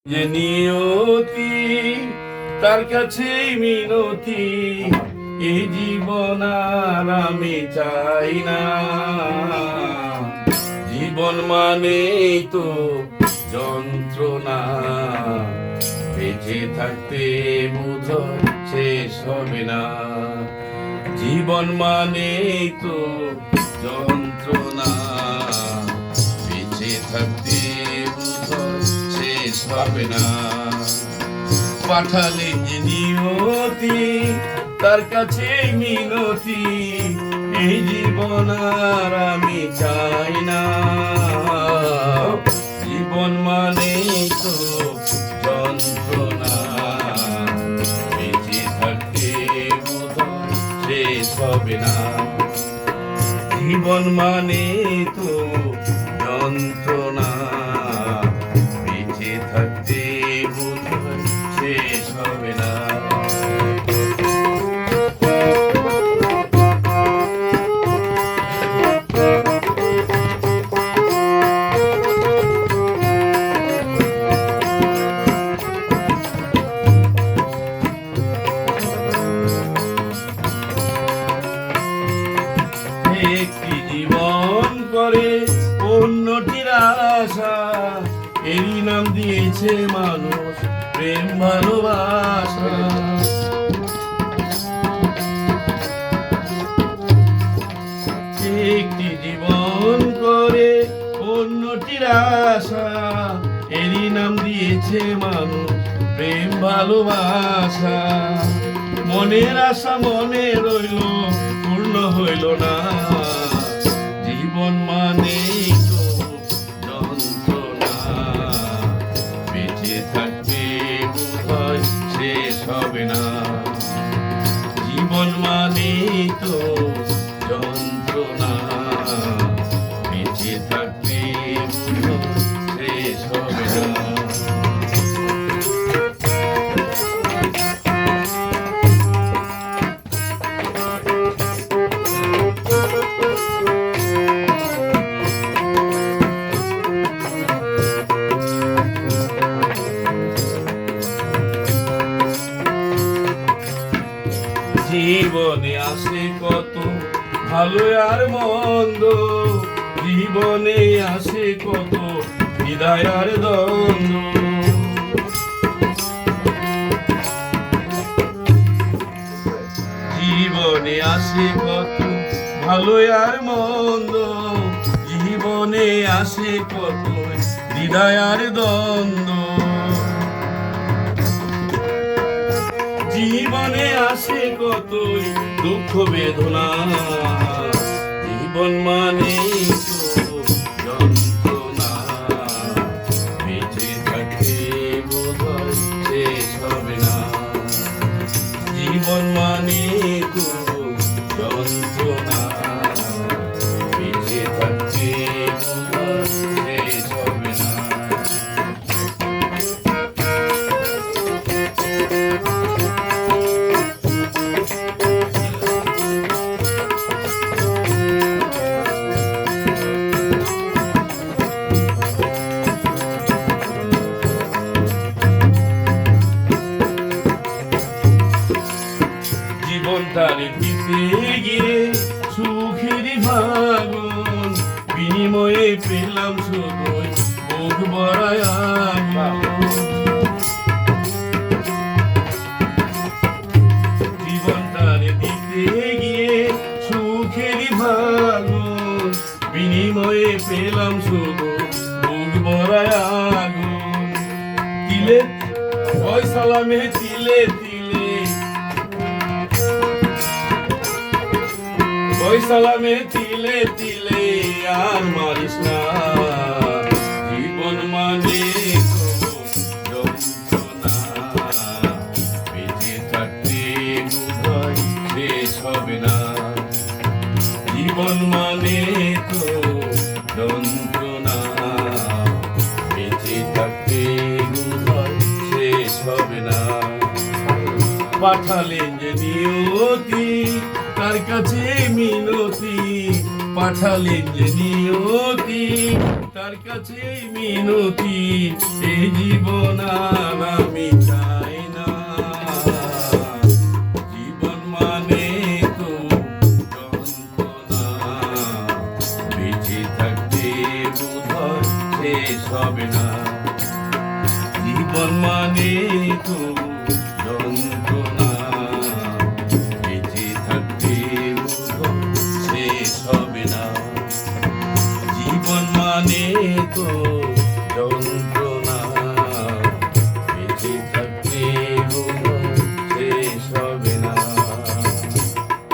যে নিয়তি তার কাছেই মিনতি, এই জীবন আর আমি চাই না। জীবন মানেই তো যন্ত্রণা, বেঁচে থাকতে বোধহয় শেষ হবে না। জীবন মানেই তো যন্ত্রণা, বেঁচে থাকতে বোধহয় শেষ হবে না। পাঠালে যে নিয়তি তার কাছে মিনতি, এই জীবন আর আমি চাই না। জীবন মানে তো যন্ত্রণা, বেঁচে থাকতে বোধহয় শেষ হবে না। জীবন মানে তো যন্ত্রণা, বেঁচে থাকতে বোধহয় শেষ হবে না। একটি জীবন করে অন্যটির আশা, এরই নাম দিয়েছে মানুষ প্রেম ভালোবাসা। একটি জীবন করে অন্যটির আশা, এরই নাম দিয়েছে মানুষ প্রেম ভালোবাসা। মনের আশা মনে রইল, পূর্ণ হইল না। জীবন মানে তো যন্ত্রণা, বেঁচে থাকতে বোধহয় শেষ হবে না। জীবন মানে তো যন্ত্রণা, বেঁচে থাকতে বোধহয় শেষ হবে না। জীবনে আসে কত ভালো আর মন্দ, জীবনে আসে কত হৃদয় আর দ্বন্দ্ব। জীবনে আসে কত ভালো আর মন্দ, জীবনে আসে কত হৃদয় আর দ্বন্দ্ব। জীবনে আসে কতই দুঃখ বেদনা, জীবন মানে তো যন্ত্রণা, বেঁচে থাকতে বোধহয় শেষ হবে না। জীবন মানে তো যন্ত্রণা, বেঁচে থাকতে বোধহয় শেষ হবে না। জীবনটারে দিতে গিয়ে সুখের ভাগন, বিনিময়ে পেলাম শুধু বুক ভরায় আগুন। জীবনটারে দিতে গিয়ে সুখের ভাগন, বিনিময়ে পেলাম শুধু বুক ভরায় আগুন। তিলে ওই সালামে তিলে তিলে, ওই সালামে তিলে তিলে আর মারিস না। জীবন মানে তো যন্ত্রণা, বেঁচে থাকতে বোধহয় শেষ হবে না। জীবন মানে তো যন্ত্রণা, বেঁচে থাকতে বোধহয় শেষ হবে না। পাঠালেন যে নিয়তি তার কাছে মিনতি, পাঠালেন যে নিয়তি, তার কাছে মিনতি, এই জীবন আর আমি চাই না। জীবন মানে তো যন্ত্রণা, বেঁচে থাকতে বোধহয় শেষ হবে না। জীবন মানে তো যন্ত্রণা, বেঁচে থাকতে বোধহয় শেষ হবে না। জীবন মানে তো